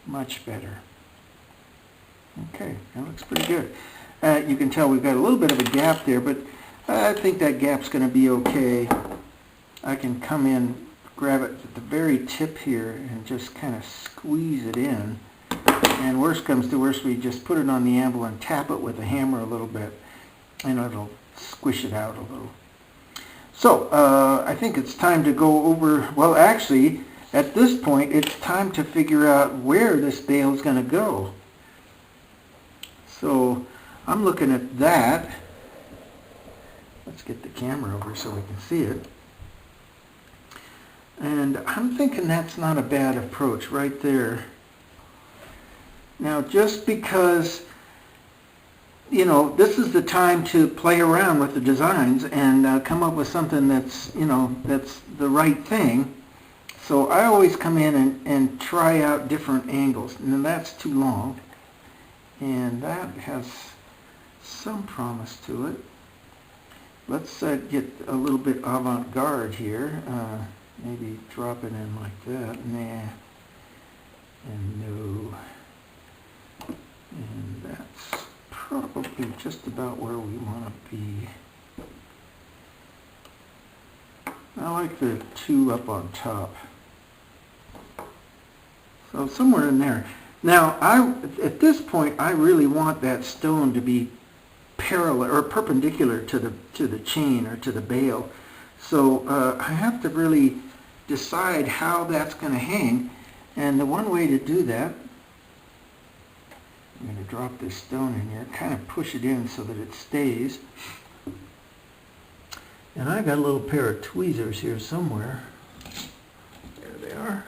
Much better. Okay, that looks pretty good. You can tell we've got a little bit of a gap there, but I think that gap's going to be okay. I can come in, grab it at the very tip here, and just kind of squeeze it in. And worst comes to worst, we just put it on the anvil and tap it with a hammer a little bit, and it'll squish it out a little. So, I think it's time to go over, well actually, at this point, it's time to figure out where this bale is going to go. So, I'm looking at that. Let's get the camera over so we can see it. And I'm thinking that's not a bad approach right there. Now, just because, you know, this is the time to play around with the designs and come up with something that's, you know, that's the right thing. So I always come in and try out different angles. And that's too long. And that has some promise to it. Let's get a little bit avant-garde here. Maybe drop it in like that. Nah. And no. And that's probably just about where we want to be. I like the two up on top. So somewhere in there. Now, at this point, I really want that stone to be parallel or perpendicular to the chain or to the bale. So I have to really decide how that's going to hang. And the one way to do that, I'm going to drop this stone in here, kind of push it in so that it stays. And I got a little pair of tweezers here somewhere. There they are.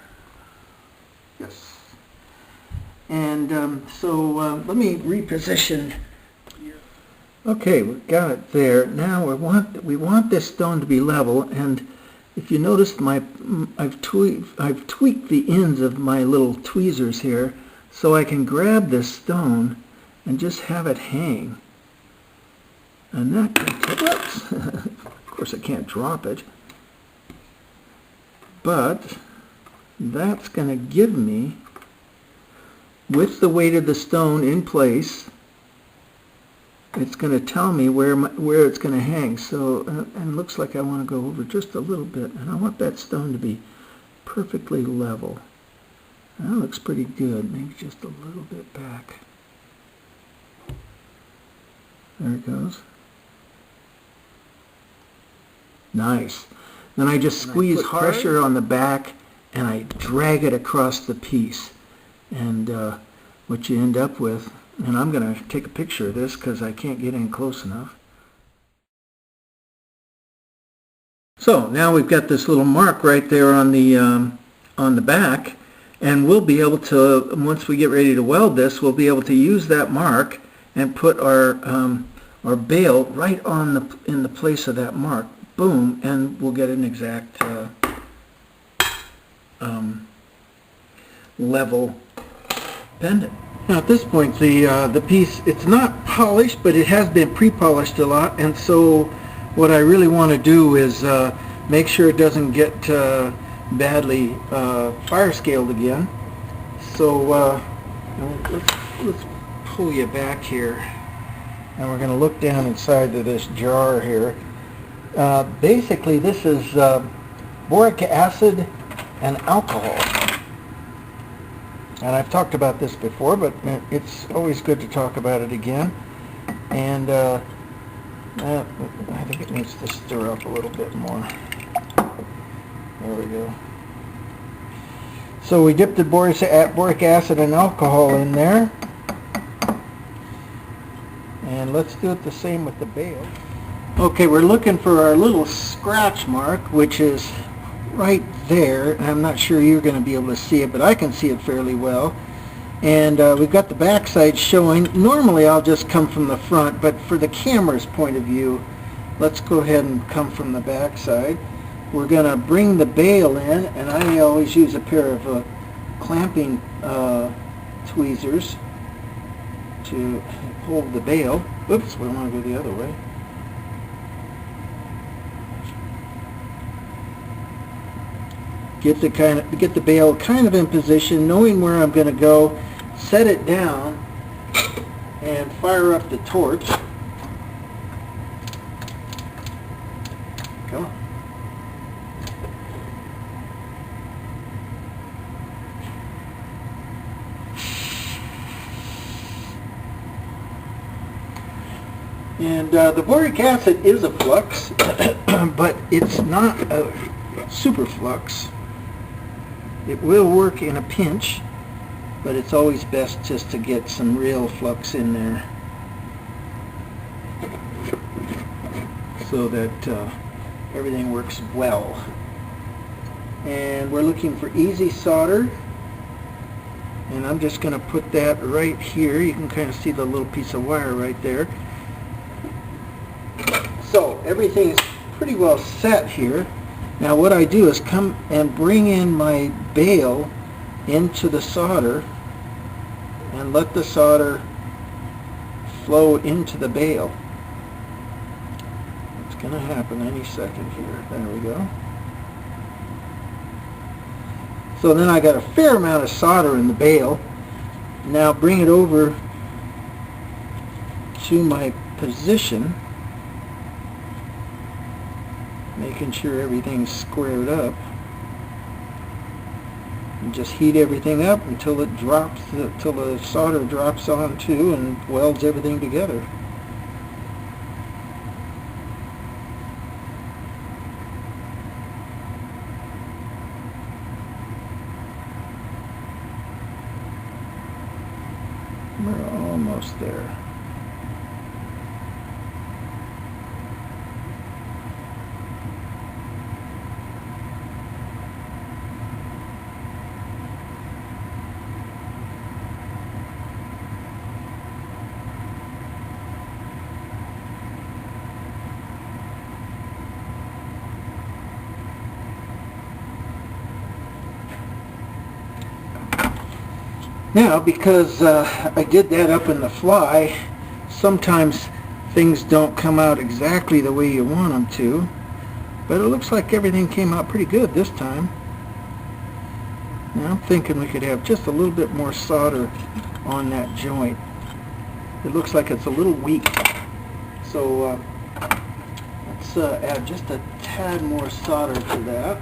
Yes. And so let me reposition. Okay, we've got it there. Now we want this stone to be level, and if you notice, I've tweaked the ends of my little tweezers here, so I can grab this stone and just have it hang. And that, whoops, of course I can't drop it, but that's going to give me, with the weight of the stone in place, it's going to tell me where it's going to hang. So, and it looks like I want to go over just a little bit, and I want that stone to be perfectly level. That looks pretty good. Maybe just a little bit back. There it goes. Nice. Then I just squeeze pressure on the back, and I drag it across the piece. And what you end up with, and I'm going to take a picture of this because I can't get in close enough. So now we've got this little mark right there on the back, and we'll be able to, once we get ready to weld this, we'll be able to use that mark and put our bale right in the place of that mark. Boom, and we'll get an exact level pendant. Now at this point, the piece, it's not polished, but it has been pre-polished a lot, and so what I really want to do is make sure it doesn't get badly fire scaled again. So let's pull you back here, and we're going to look down inside of this jar here. Basically, this is boric acid and alcohol. And I've talked about this before, but it's always good to talk about it again. And I think it needs to stir up a little bit more. There we go. So we dipped the boric acid and alcohol in there. And let's do it the same with the bale. Okay, we're looking for our little scratch mark, which is right there. I'm not sure you're going to be able to see it, but I can see it fairly well. And we've got the back side showing. Normally I'll just come from the front, but for the camera's point of view, let's go ahead and come from the back side. We're going to bring the bale in, and I always use a pair of clamping tweezers to hold the bale. Oops, we want to go the other way. get the bale kind of in position, knowing where I'm going to go, set it down, and fire up the torch. Come on. And the boric acid is a flux, but it's not a super flux. It will work in a pinch, but it's always best just to get some real flux in there so that everything works well. And we're looking for easy solder, and I'm just going to put that right here. You can kind of see the little piece of wire right there. So everything's pretty well set here. Now what I do is come and bring in my bale into the solder and let the solder flow into the bale. It's going to happen any second here. There we go. So then I got a fair amount of solder in the bale. Now bring it over to my position, making sure everything's squared up, and just heat everything up until it drops, until the solder drops onto and welds everything together. We're almost there. Now, because I did that up in the fly, sometimes things don't come out exactly the way you want them to, but it looks like everything came out pretty good this time. Now I'm thinking we could have just a little bit more solder on that joint. It looks like it's a little weak, so let's add just a tad more solder to that.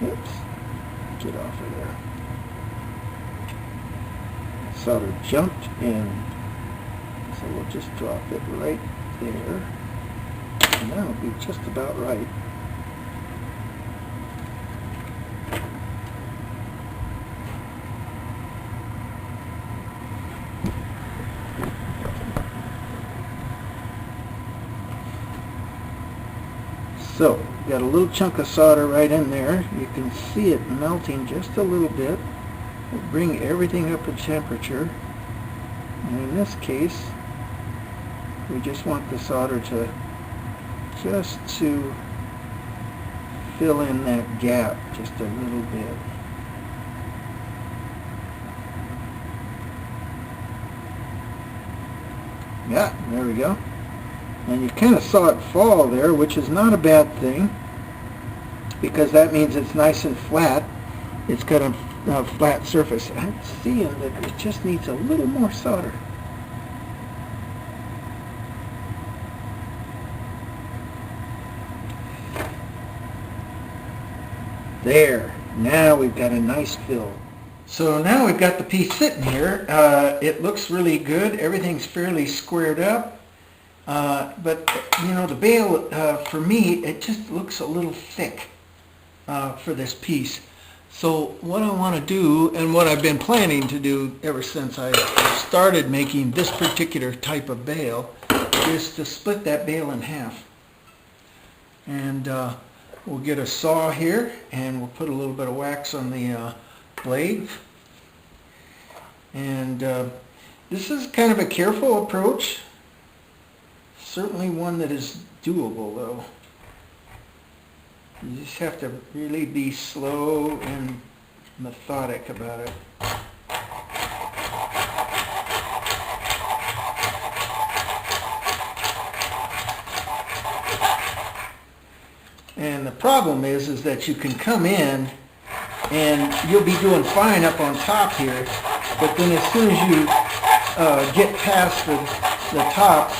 Oops, get off of there. Solder jumped in, so we'll just drop it right there, and that'll be just about right. So, got a little chunk of solder right in there. You can see it melting just a little bit. We'll bring everything up in temperature. And in this case, we just want the solder to fill in that gap just a little bit. Yeah, there we go. And you kind of saw it fall there, which is not a bad thing, because that means it's nice and flat. It's got a flat surface. I'm seeing that it just needs a little more solder. There. Now we've got a nice fill. So now we've got the piece sitting here. It looks really good. Everything's fairly squared up. But you know, the bale, for me, it just looks a little thick for this piece. So what I want to do, and what I've been planning to do ever since I started making this particular type of bale, is to split that bale in half. And we'll get a saw here, and we'll put a little bit of wax on the blade. And this is kind of a careful approach. certainly one that is doable, though. You just have to really be slow and methodic about it. And the problem is that you can come in and you'll be doing fine up on top here, but then as soon as you get past the top,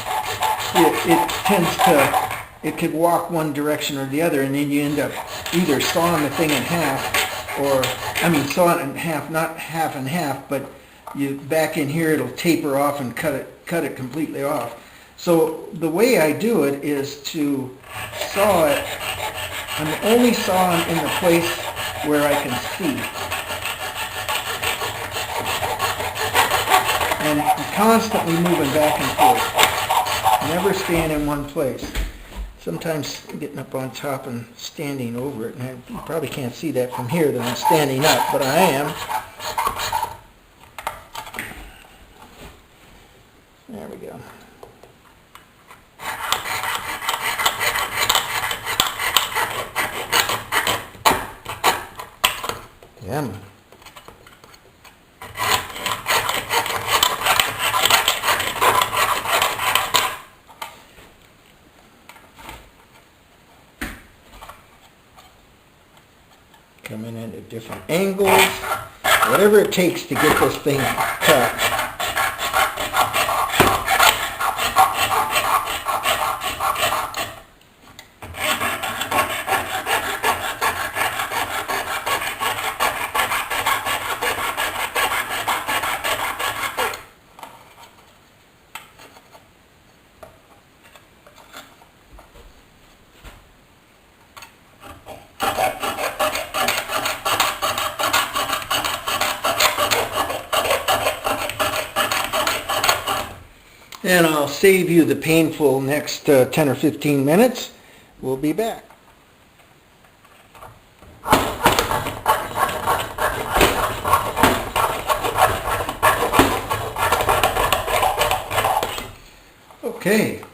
it could walk one direction or the other, and then you end up either sawing the thing in half, or, sawing it in half, not half and half, but you back in here it'll taper off and cut it completely off. So the way I do it is to saw it. I'm only sawing in the place where I can see. And I'm constantly moving back and forth, never staying in one place. Sometimes getting up on top and standing over it, and you probably can't see that from here that I'm standing up, but I am. There we go. Yeah. Coming in at different angles, whatever it takes to get this thing cut. And I'll save you the painful next 10 or 15 minutes. We'll be back. Okay,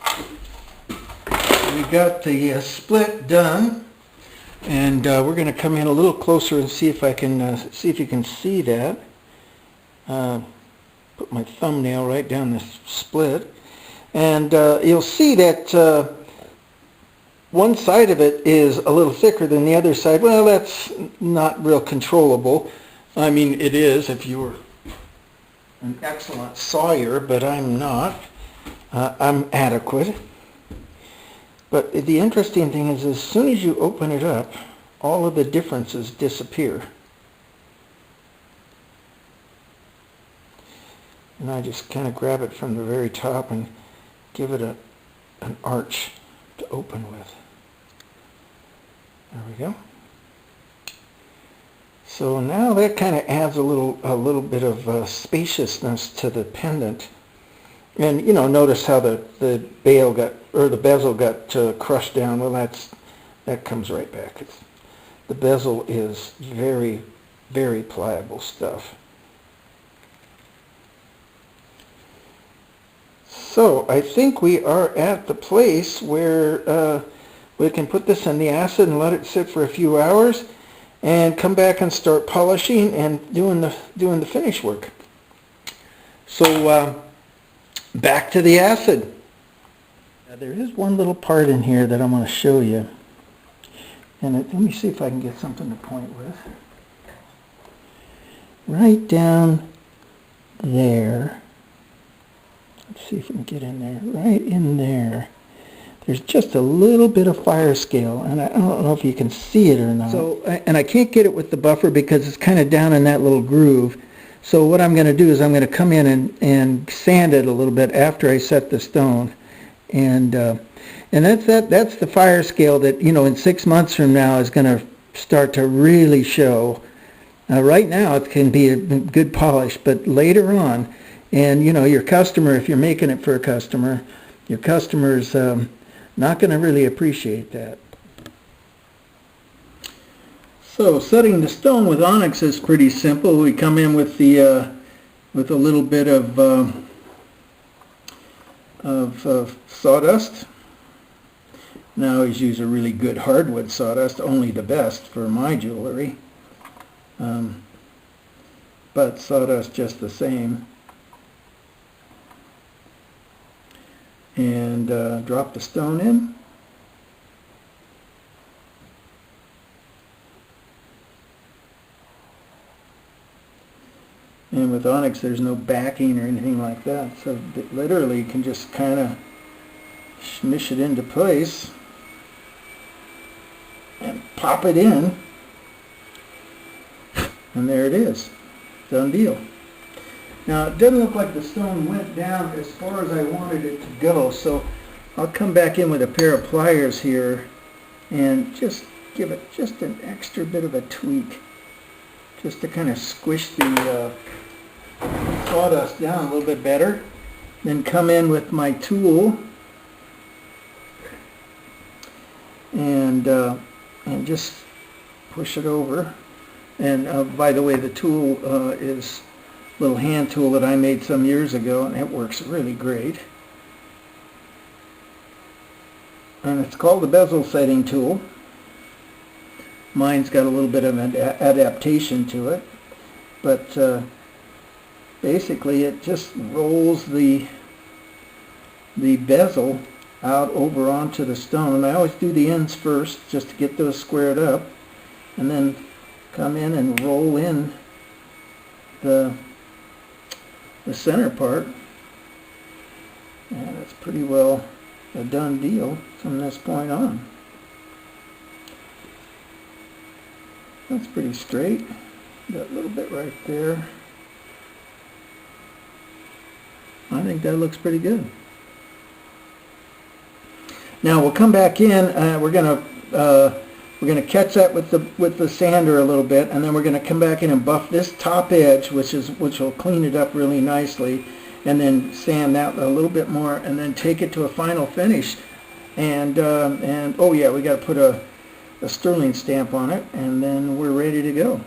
we got the split done, and we're going to come in a little closer and see if I can see if you can see that. Put my thumbnail right down the split, and you'll see that one side of it is a little thicker than the other side. Well, that's not real controllable. I mean, it is if you were an excellent sawyer, but I'm not. I'm adequate. But the interesting thing is, as soon as you open it up, all of the differences disappear. And I just kind of grab it from the very top and give it an arch to open with. There we go. So now that kind of adds a little bit of spaciousness to the pendant. And notice how the bezel got crushed down. Well, that comes right back. The bezel is very, very pliable stuff. So I think we are at the place where we can put this in the acid and let it sit for a few hours, and come back and start polishing and doing the finish work. So back to the acid. Now, there is one little part in here that I'm going to show you, and let me see if I can get something to point with. Right down there. Let's see if we can get in there. Right in there. There's just a little bit of fire scale, and I don't know if you can see it or not. So, and I can't get it with the buffer because it's kind of down in that little groove. So what I'm going to do is I'm going to come in and sand it a little bit after I set the stone, and that's the fire scale that in 6 months from now is going to start to really show. Right now it can be a good polish, but later on, and your customer, if you're making it for a customer, your customer's not going to really appreciate that. So setting the stone with onyx is pretty simple. We come in with a little bit of of sawdust. And I always use a really good hardwood sawdust, only the best for my jewelry. But sawdust just the same. And drop the stone in. And with onyx there's no backing or anything like that, so literally you can just kind of smush it into place and pop it in, and there it is. Done deal. Now it doesn't look like the stone went down as far as I wanted it to go, so I'll come back in with a pair of pliers here and just give it just an extra bit of a tweak, just to kind of squish the sawdust down a little bit better. Then come in with my tool and just push it over. And by the way, the tool is a little hand tool that I made some years ago, and it works really great. And it's called the bezel setting tool. Mine's got a little bit of an adaptation to it, but basically it just rolls the bezel out over onto the stone. And I always do the ends first just to get those squared up, and then come in and roll in the center part, and it's pretty well a done deal from this point on. That's pretty straight. Got a little bit right there. I think that looks pretty good. Now we'll come back in. We're gonna catch that with the sander a little bit, and then we're gonna come back in and buff this top edge, which will clean it up really nicely, and then sand that a little bit more, and then take it to a final finish. And oh yeah, we got to put a sterling stamp on it, and then we're ready to go.